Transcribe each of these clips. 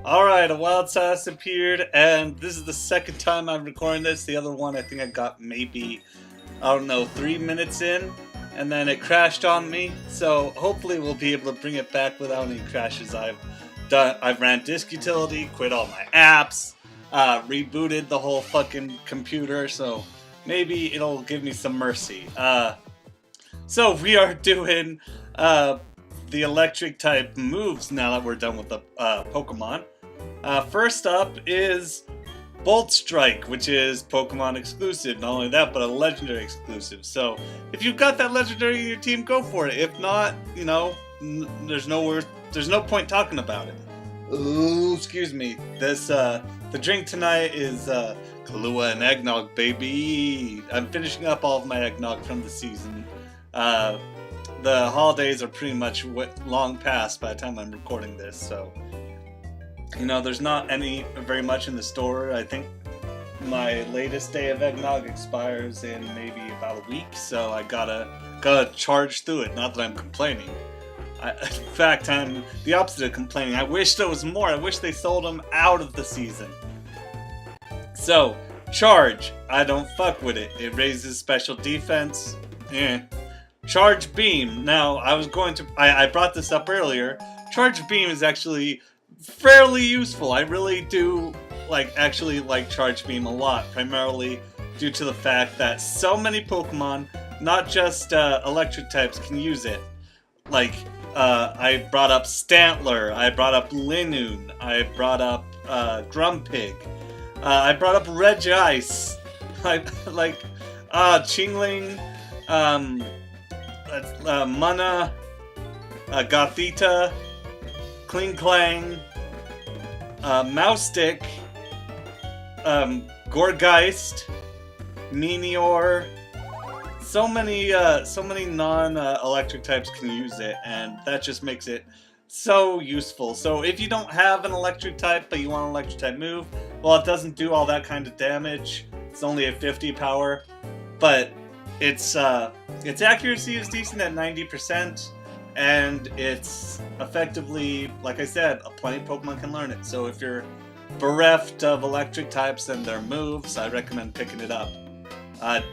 Alright, a wild sauce appeared, and this is the second time I'm recording this. The other one I think I got maybe, I don't know, 3 minutes in, and then it crashed on me. So hopefully we'll be able to bring it back without any crashes. I've ran disk utility, quit all my apps, rebooted the whole fucking computer, so maybe it'll give me some mercy. So we are doing the electric type moves now that we're done with the Pokemon. First up is Bolt Strike, which is Pokemon exclusive. Not only that, but a legendary exclusive. So if you've got that legendary in your team, go for it. If not, you know, there's no point talking about it. Ooh, excuse me. The drink tonight is Kahlua and eggnog, baby. I'm finishing up all of my eggnog from the season. The holidays are pretty much long past by the time I'm recording this, so you know, there's not very much in the store. I think my latest day of eggnog expires in maybe about a week, so I gotta charge through it. Not that I'm complaining. In fact, I'm the opposite of complaining. I wish there was more. I wish they sold them out of the season. So, Charge. I don't fuck with it. It raises special defense. Charge Beam. Now, I brought this up earlier. Charge Beam is actually fairly useful. I really do actually like Charge Beam a lot, primarily due to the fact that so many Pokemon, not just electric types, can use it. I brought up Stantler, I brought up Linoon, I brought up Grumpig, I brought up Regice, Chingling, Munna, Gothita, Klinklang, Moustick, Gourgeist, Meteor. So many non-electric types can use it, and that just makes it so useful. So if you don't have an electric type, but you want an electric type move, well, it doesn't do all that kind of damage. It's only at 50 power, but its accuracy is decent at 90%. And it's effectively, like I said, plenty of Pokemon can learn it. So if you're bereft of electric types and their moves, I recommend picking it up.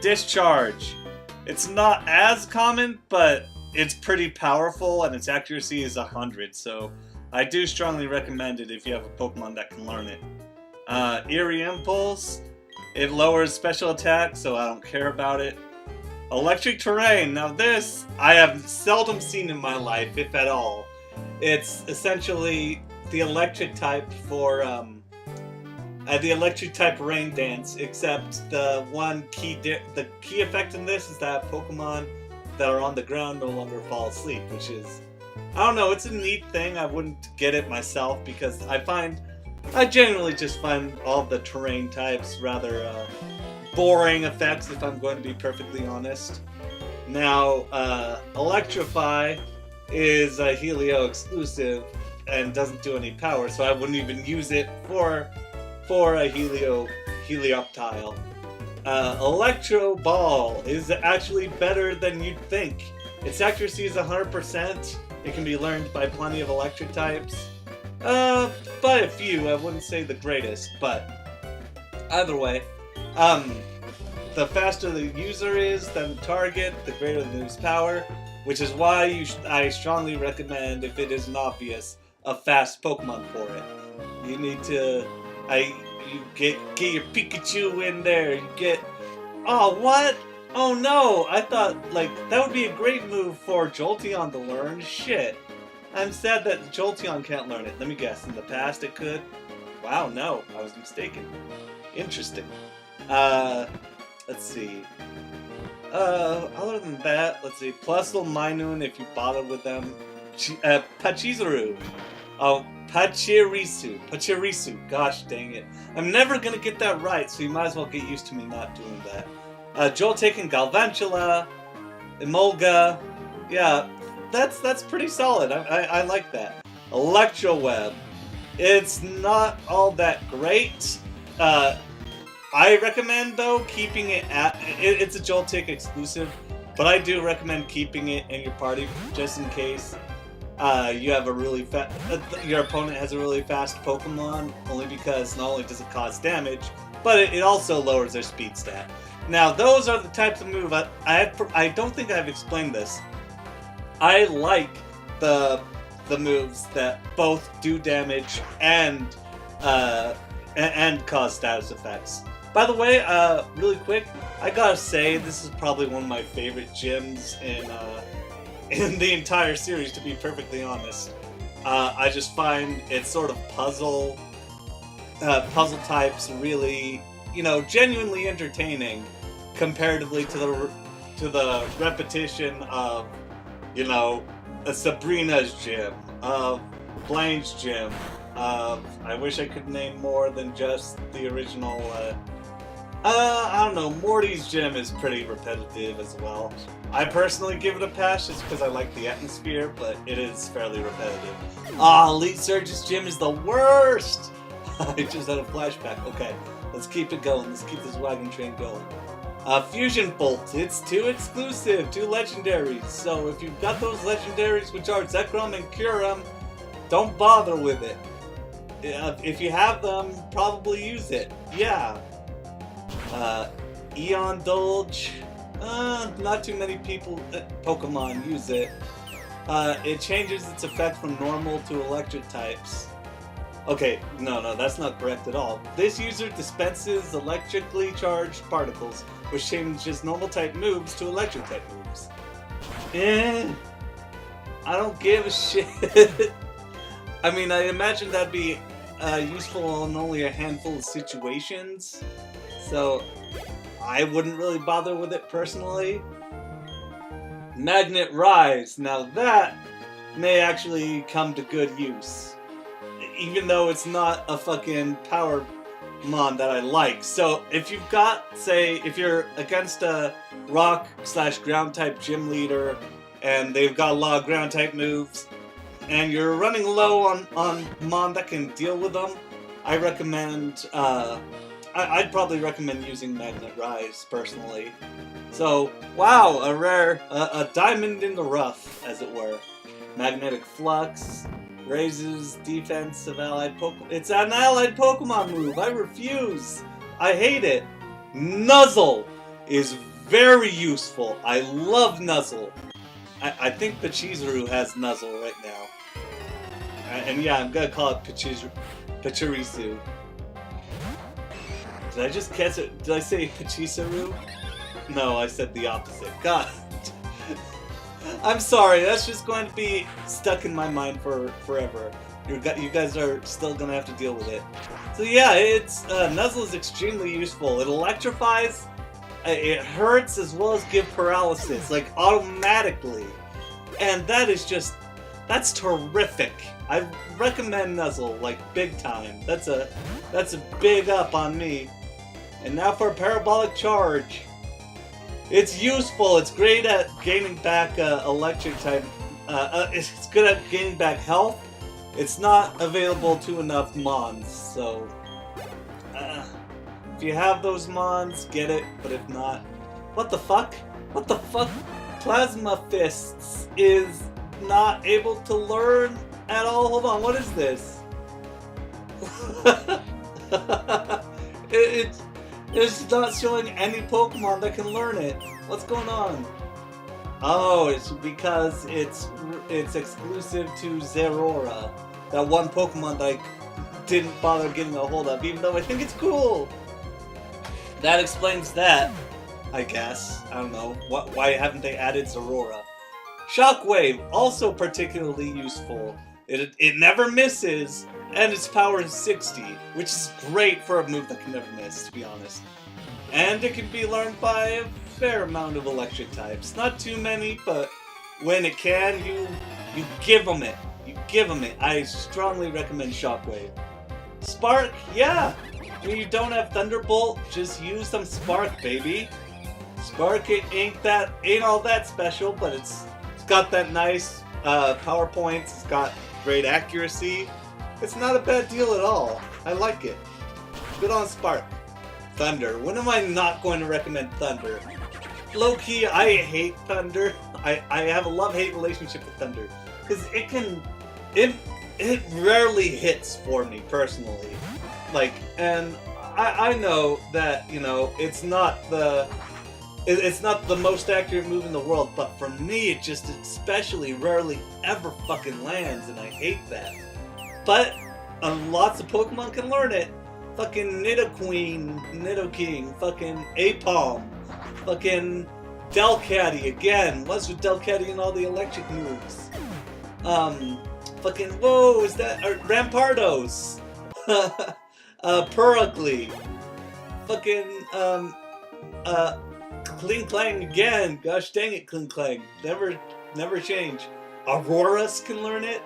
Discharge. It's not as common, but it's pretty powerful, and its accuracy is 100. So I do strongly recommend it if you have a Pokemon that can learn it. Eerie Impulse. It lowers special attack, so I don't care about it. Electric Terrain. Now this, I have seldom seen in my life, if at all. It's essentially the electric type for, the electric type Rain Dance, except the key effect in this is that Pokemon that are on the ground no longer fall asleep, which is, I don't know, it's a neat thing. I wouldn't get it myself because I generally just find all the terrain types rather, boring effects, if I'm going to be perfectly honest. Now, Electrify is a Helio exclusive and doesn't do any power, so I wouldn't even use it for a Helioptile. Electro Ball is actually better than you'd think. Its accuracy is 100%. It can be learned by plenty of electric types. By a few, I wouldn't say the greatest, but either way. The faster the user is than the target, the greater the move's power, which is why I strongly recommend, if it isn't obvious, a fast Pokemon for it. You need to, you get your Pikachu in there. You get, oh what? Oh no! I thought that would be a great move for Jolteon to learn. Shit, I'm sad that Jolteon can't learn it. Let me guess. In the past, it could. Wow, no, I was mistaken. Interesting. Let's see. Other than that, let's see. Plusle, Minun, if you bother with them. Pachirisu. Oh, Pachirisu. Gosh dang it. I'm never gonna get that right, so you might as well get used to me not doing that. Joltik and Galvantula. Emolga. Yeah, that's pretty solid. I like that. Electroweb. It's not all that great. I recommend, though, keeping it it's a Joltik exclusive, but I do recommend keeping it in your party just in case. you have a really your opponent has a really fast Pokemon, only because not only does it cause damage, but it also lowers their speed stat. Now, those are the types of move I don't think I've explained this. I like the moves that both do damage and cause status effects. By the way, really quick, I gotta say this is probably one of my favorite gyms in the entire series, to be perfectly honest. I just find it's sort of puzzle types really, genuinely entertaining comparatively to the repetition of, a Sabrina's gym, of Blaine's gym, I wish I could name more than just the original, I don't know, Morty's gym is pretty repetitive as well. I personally give it a pass just because I like the atmosphere, but it is fairly repetitive. Elite Surge's gym is the worst! I just had a flashback. Okay, let's keep it going. Let's keep this wagon train going. Fusion Bolt, it's 2 exclusive, 2 legendaries. So if you've got those legendaries, which are Zekrom and Kyurem, don't bother with it. If you have them, probably use it. Yeah. Eon Dolge, not too many Pokemon use it. It changes its effect from normal to electric types. Okay, no, that's not correct at all. This user dispenses electrically charged particles, which changes normal type moves to electric type moves. I don't give a shit. I mean, I imagine that'd be useful in only a handful of situations, so I wouldn't really bother with it personally. Magnet Rise, now that may actually come to good use, even though it's not a fucking power mon that I like. So if you've got, say, if you're against a rock/ground type gym leader and they've got a lot of ground type moves and you're running low on mon that can deal with them, I recommend I'd probably recommend using Magnet Rise personally. So, wow, a rare, a diamond in the rough, as it were. Magnetic Flux raises defense of allied Pokemon. It's an allied Pokemon move. I refuse. I hate it. Nuzzle is very useful. I love Nuzzle. I think Pachirisu has Nuzzle right now. And yeah, I'm gonna call it Pachirisu. Did I just catch it? Did I say Pachirisu? No, I said the opposite. God. I'm sorry, that's just going to be stuck in my mind for forever. You guys are still going to have to deal with it. So yeah, Nuzzle is extremely useful. It electrifies, it hurts, as well as give paralysis, like automatically. And that is just, that's terrific. I recommend Nuzzle, like big time. That's a big up on me. And now for a Parabolic Charge. It's useful. It's great at gaining back electric type. It's good at gaining back health. It's not available to enough mons, so if you have those mons, get it. But if not, what the fuck? What the fuck? Plasma Fists is not able to learn at all. Hold on, what is this? It's not showing any Pokemon that can learn it. What's going on? Oh, it's because it's exclusive to Zeraora. That one Pokemon that I didn't bother getting a hold of, even though I think it's cool. That explains that, I guess. I don't know. Why haven't they added Zeraora? Shockwave, also particularly useful. It never misses. And its power is 60, which is great for a move that can never miss, to be honest. And it can be learned by a fair amount of electric types. Not too many, but when it can, you give them it. You give them it. I strongly recommend Shockwave. Spark, yeah! When you don't have Thunderbolt, just use some Spark, baby. Spark ain't all that special, but it's got that nice power points. It's got great accuracy. It's not a bad deal at all. I like it. Good on Spark. Thunder. When am I not going to recommend Thunder? Low-key, I hate Thunder. I have a love-hate relationship with Thunder. because it rarely hits for me personally. Like, and I know that, you know, it's not the most accurate move in the world, but for me it just especially rarely ever fucking lands, and I hate that. But lots of Pokemon can learn it. Fucking Nidoqueen, Nidoking, fucking Apom, fucking Delcatty again. What's with Delcatty and all the electric moves? Fucking, whoa, is that Rampardos? Purugly. Fucking, Kling Clang again. Gosh dang it, Kling Clang. Never change. Auroras can learn it.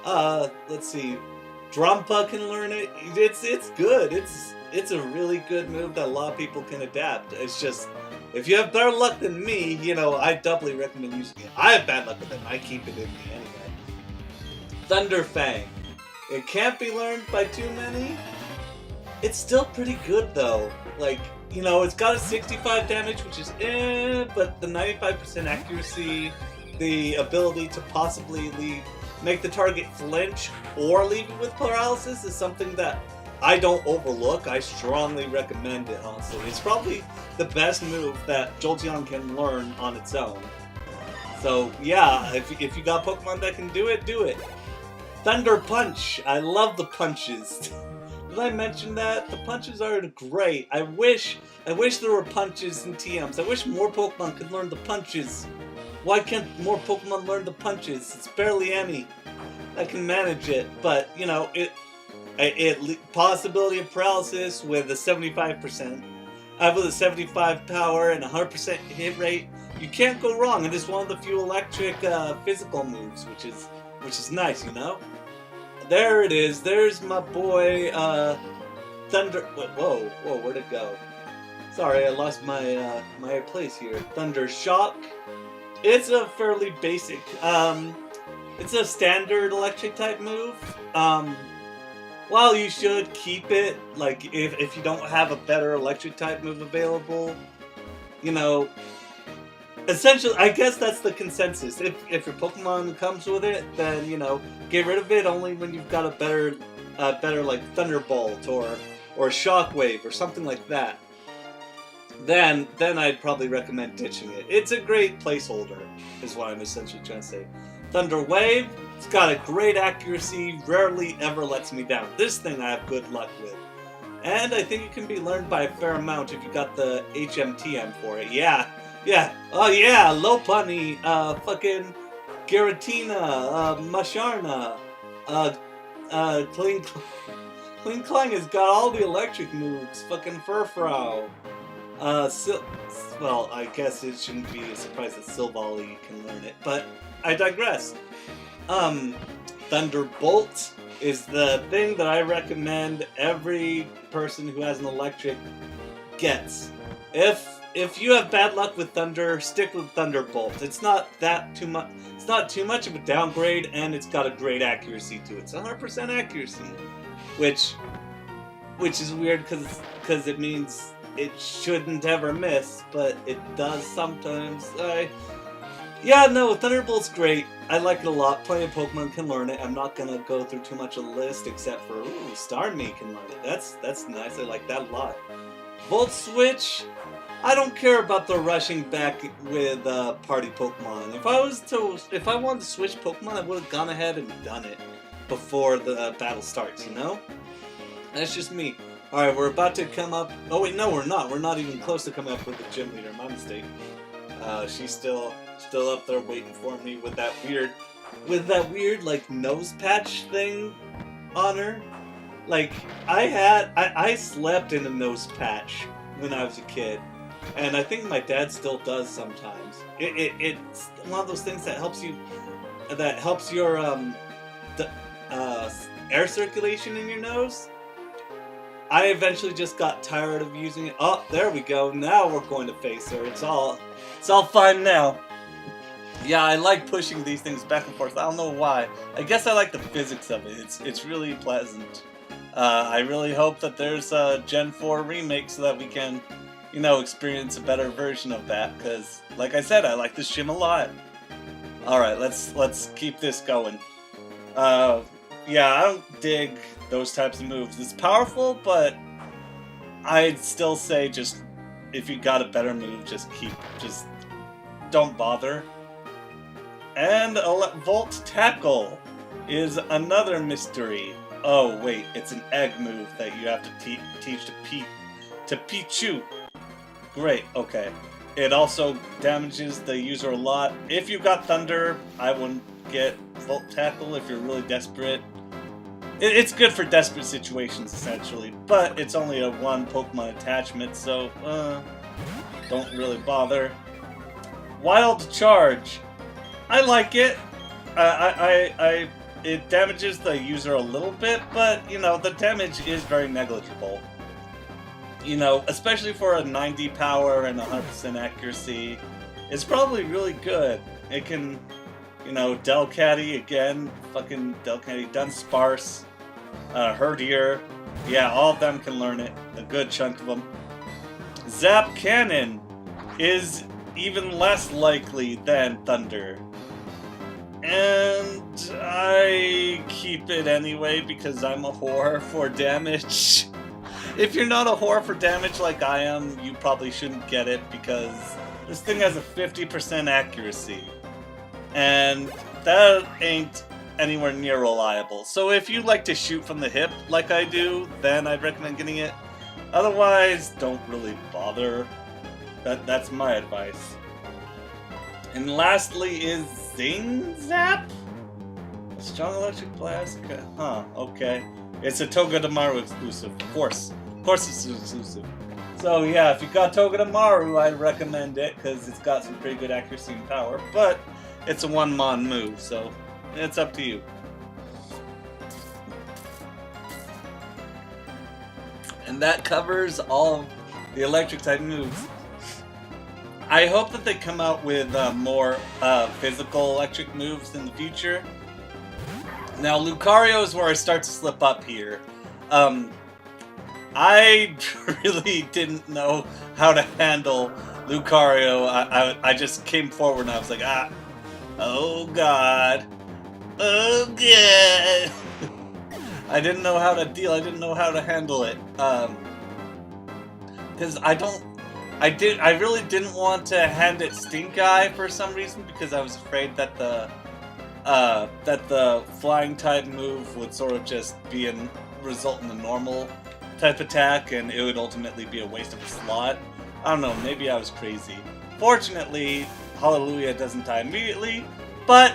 Let's see. Drumpa can learn it. It's good. It's a really good move that a lot of people can adapt. It's just, if you have better luck than me, you know, I doubly recommend using it. I have bad luck with it. I keep it in me anyway. Thunderfang. It can't be learned by too many. It's still pretty good though. Like, you know, it's got a 65 damage, which is but the 95% accuracy, the ability to possibly make the target flinch or leave it with paralysis is something that I don't overlook. I strongly recommend it, honestly. It's probably the best move that Jolteon can learn on its own. So yeah, if you got Pokemon that can do it, do it. Thunder Punch. I love the punches. Did I mention that? The punches are great. I wish there were punches in TMs. I wish more Pokemon could learn the punches. Why can't more Pokemon learn the punches? It's barely any that can manage it. But, you know, it possibility of paralysis with a 75%. With a 75 power and 100% hit rate. You can't go wrong. It is one of the few electric physical moves, which is nice, you know? There it is. There's my boy, Thunder... Whoa, where'd it go? Sorry, I lost my place here. Thunder Shock. It's a fairly basic, it's a standard electric type move. While you should keep it, like, if you don't have a better electric type move available, you know, essentially, I guess that's the consensus. If your Pokemon comes with it, then, you know, get rid of it only when you've got a better like Thunderbolt or Shockwave or something like that. Then I'd probably recommend ditching it. It's a great placeholder, is what I'm essentially trying to say. Thunder Wave, it's got a great accuracy, rarely ever lets me down. This thing I have good luck with. And I think it can be learned by a fair amount if you got the HMTM for it. Yeah. Oh yeah, Lopunny, fucking Giratina, Masharna, Kling Clang has got all the electric moves. Fucking Furfrou. Well, I guess it shouldn't be a surprise that Silvally can learn it, but I digress. Thunderbolt is the thing that I recommend every person who has an electric gets. If you have bad luck with Thunder, stick with Thunderbolt. It's not too much. It's not too much of a downgrade, and it's got a great accuracy to it. It's 100% accuracy, which is weird because it means it shouldn't ever miss, but it does sometimes. Yeah, no, Thunderbolt's great. I like it a lot. Plenty of Pokemon can learn it. I'm not gonna go through too much of the list, except for Starmie can learn it. That's nice. I like that a lot. Volt Switch. I don't care about the rushing back with party Pokemon. If I wanted to switch Pokemon, I would have gone ahead and done it before the battle starts. You know, that's just me. All right, we're about to come up. Oh wait, no, we're not. We're not even close to coming up with the gym leader. My mistake. She's still up there waiting for me with that weird like nose patch thing on her. Like I slept in a nose patch when I was a kid. And I think my dad still does sometimes. It's one of those things that helps your air circulation in your nose. I eventually just got tired of using it. Oh, there we go. Now we're going to face her. It's all fine now. Yeah, I like pushing these things back and forth. I don't know why. I guess I like the physics of it. It's really pleasant. I really hope that there's a Gen 4 remake so that we can, you know, experience a better version of that, because, like I said, I like this gym a lot. Alright, let's keep this going. Yeah, I don't dig those types of moves. It's powerful, but I'd still say just if you got a better move, just don't bother. And Volt Tackle is another mystery. Oh wait, it's an egg move that you have to teach to Pichu. Great, okay. It also damages the user a lot. If you got Thunder, I wouldn't get Volt Tackle if you're really desperate. It's good for desperate situations, essentially, but it's only a one Pokemon attachment, so, don't really bother. Wild Charge. I like it. It damages the user a little bit, but, you know, the damage is very negligible. You know, especially for a 90 power and 100% accuracy, it's probably really good. It can, you know, Delcatty again, fucking Delcatty, Dunsparce, Herdier, yeah, all of them can learn it, a good chunk of them. Zap Cannon is even less likely than Thunder. And I keep it anyway because I'm a whore for damage. If you're not a whore for damage like I am, you probably shouldn't get it because this thing has a 50% accuracy. And that ain't anywhere near reliable. So if you like to shoot from the hip like I do, then I'd recommend getting it. Otherwise, don't really bother. That's my advice. And lastly is Zing Zap? A strong electric blast? Huh, okay. It's a Togedemaru exclusive, of course. Of course it's exclusive. So yeah, if you got Togedemaru, I'd recommend it, because it's got some pretty good accuracy and power, but it's a one-mon move, so it's up to you. And that covers all of the electric type moves. I hope that they come out with more physical electric moves in the future. Now, Lucario is where I start to slip up here. I really didn't know how to handle Lucario. I just came forward and I was like, oh god. Oh god. I didn't know how to deal, I didn't know how to handle it. Because I really didn't want to hand it Stink Eye for some reason because I was afraid that the flying type move would sort of just result in a normal type attack and it would ultimately be a waste of a slot. I don't know, maybe I was crazy. Fortunately, Hallelujah doesn't die immediately, but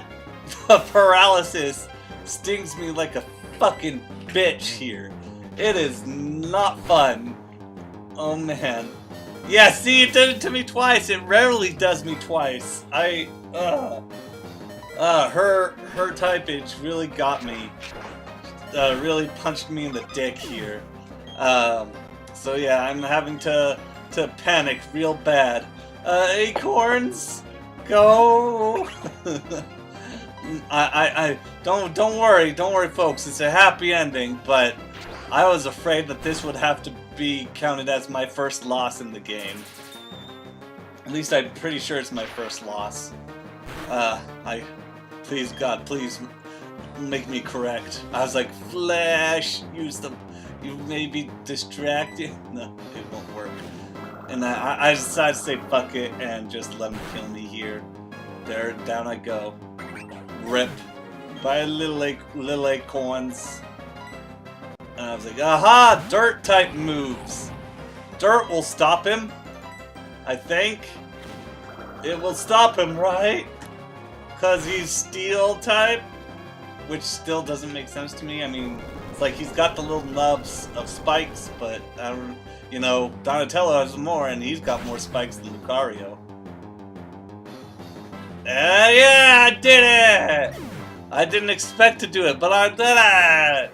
the paralysis stings me like a fucking bitch here. It is not fun. Oh man. Yeah, see, it did it to me twice. It rarely does me twice. Her typage really got me. Really punched me in the dick here. So yeah, I'm having to panic real bad. Acorns, go! Don't worry, folks. It's a happy ending, but I was afraid that this would have to be counted as my first loss in the game. At least I'm pretty sure it's my first loss. Please God, please make me correct. I was like, Flash, use them. You may be distracted. No, it won't work. And I decided to say fuck it and just let him kill me here. There, down I go. Rip. By little acorns. And I was like, aha! Dirt type moves. Dirt will stop him. I think. It will stop him, right? Because he's steel type. Which still doesn't make sense to me. I mean, it's like he's got the little nubs of spikes, but, you know, Donatello has more, and he's got more spikes than Lucario. Yeah, I did it! I didn't expect to do it, but I did it!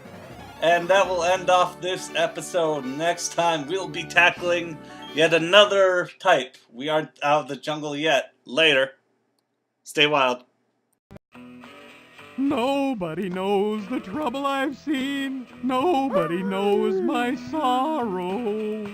And that will end off this episode. Next time, we'll be tackling yet another type. We aren't out of the jungle yet. Later. Stay wild. Nobody knows the trouble I've seen. Nobody knows my sorrow.